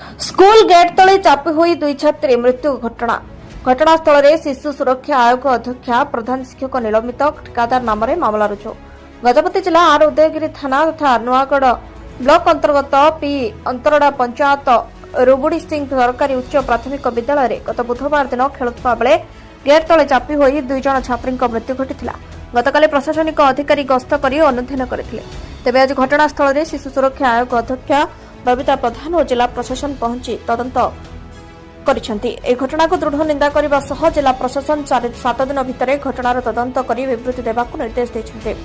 School gate तले चापी हुई दुई छात्री मृत्यु घटनास्थल में शिशु सुरक्षा आयोग अध्यक्षा प्रधान शिक्षक निलंबित ठिकादार नाम मामला रुजु। गजपति जिला आर उदयगिरी थाना तथा नुआगढ़ ब्लॉक अंतर्गत पी अंतरड़ा पंचायत रुबुड़ी सिंह सरकारी उच्च प्राथमिक विद्यालय गत बुधवार दिन खेलुवा बेले गेट तले चापी हुई दुई जन छात्री मृत्यु घटी। गतकाली प्रशासनिक अधिकारी गस्त कर अनुधान करते। तेज आज घटनास्थल में शिशु सुरक्षा आयोग अध्यक्षा बबिता प्रधान और जिला प्रशासन पहुंची तदंत करिसेंती। ए घटना को दृढ़ निंदा करने सह जिला प्रशासन 7 दिन भितर घटनार तदंत कर विवृत्ति देवाक निर्देश देछन्ते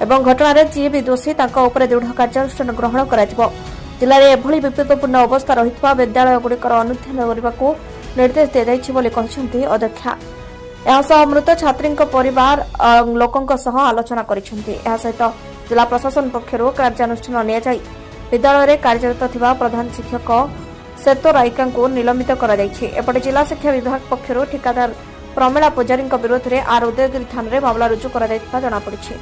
एवं घटना जी भी दोषी तांको उपरे दृढ़ कार्यानुष्ठान ग्रहण कराजिबो। जिले में एभली विपदपूर्ण अवस्था रहितबा विद्यालय गुड़िकर अनुध्यान करने निर्देश दिया बोली कहिसेंती अध्यक्षा। एहासह मृत छात्री परिवार लोकों सह आलोचना करिसेंती। एहा सहित जिला प्रशासन पक्षरु कार्यानुष्ठान निया जाई विद्यालय कार्यरत थिबा प्रधान शिक्षक सेतो रायका को निलंबित करा जायछि। एपटे जिला शिक्षा विभाग पक्षरु ठिकादार प्रमिला पुजारी विरोध में आर उदयगिरी थाना रे मामला रुजु करा जायथिबा जणा पड़िछि।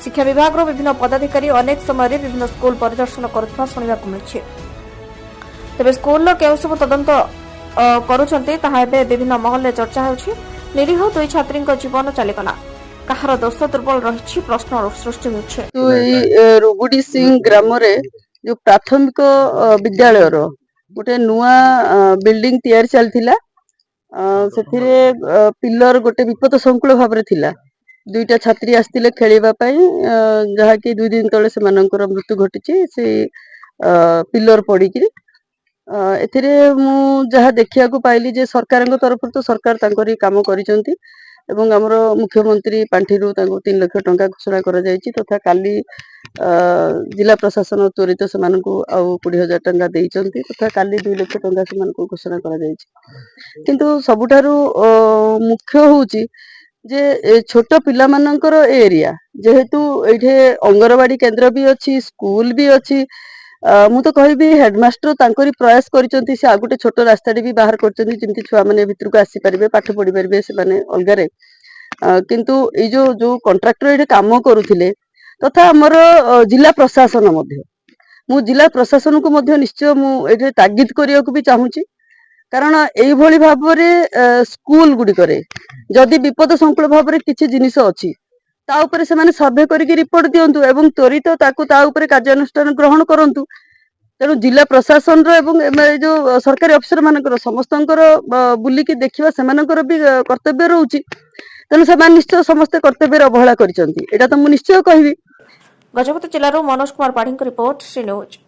शिक्षा विभाग विभिन्न पदाधिकारी अनेक समय विभिन्न स्कूल परिदर्शन करुवा शुणा मिली। तेज स्कूल केउ सब तदंत करुछन्ते ताहा एबे विभिन्न महल चर्चा होछि। निरीह दुई छात्री जीवन चलीगला कहार दोष दुर्बल रही प्रश्न सृष्टि होछि। तो रुबुड़ी सिंह ग्राम रे जो प्राथमिक विद्यालय गोटे नुआ बिल्डिंग तैयारी चलथिला सेथिरे पिलर गोटे विपद संकुल भाव थिला। दुईटा छात्री आस्तिले खेलिबा पई जहा कि 2 दिन तळे सेमानकर मृत्यु घटिछि। से पिलर पडिकि एथिरे मु जहा देखिया को पाइली जे सरकारक तरफ तो सरकार तांकरी काम करिसंती एवं हमरो मुख्यमंत्री पांठीरू तांको 3 लाख टंका घोषणा करा जायछि तथा काली जिला प्रशासन त्वरित सेमानकु आउ 20,000 टंका देइचंती तथा काली 2 लाख टंका सेमानकु घोषणा करा जायछि। किंतु सबुठारू मुख्य होउची जे छोट पिला मानकर एरिया जेहेतु एठे अंगनवाड़ी केंद्र भी अच्छी स्कूल भी अच्छी मु तो कहबी हेडमास्टर तांकरी प्रयास करिसंती से आगुटे छोट रास्ता भी बाहर करचंती जेंति छुआ माने भितर को आसी परिबे पाठ पढी परिबे से माने अलगारे किंतु ए जो कॉन्ट्रैक्टर एठे काम करूथिले तथा हमर जिला प्रशासन मध्य मु जिला प्रशासन को मध्य निश्चय मु एठे तागिद करिया को भी चाहूची कारण एई भली भाबरे स्कूल गुडी करे जदि विपद संकुल भाबरे किछि जिनिस अछि ता ऊपर से माने सर्वे करिके रिपोर्ट दियंतु एवं त्वरित ताकू ता ऊपर कार्यानुष्ठान ग्रहण करंतु। तेणु जिला प्रशासन रो एवं जो सरकारी अफसर मानकर समस्तंकर बुलिकी देखिबा सेमानकर भी कर्तव्य रहउची। तेणु से निश्चय समस्त कर्तव्य अवहेला करिसंती एटा तो मु निश्चय कहबी। गजपति जिल्लारो मनोज कुमार पाढ़ी रिपोर्ट श्री न्यूज।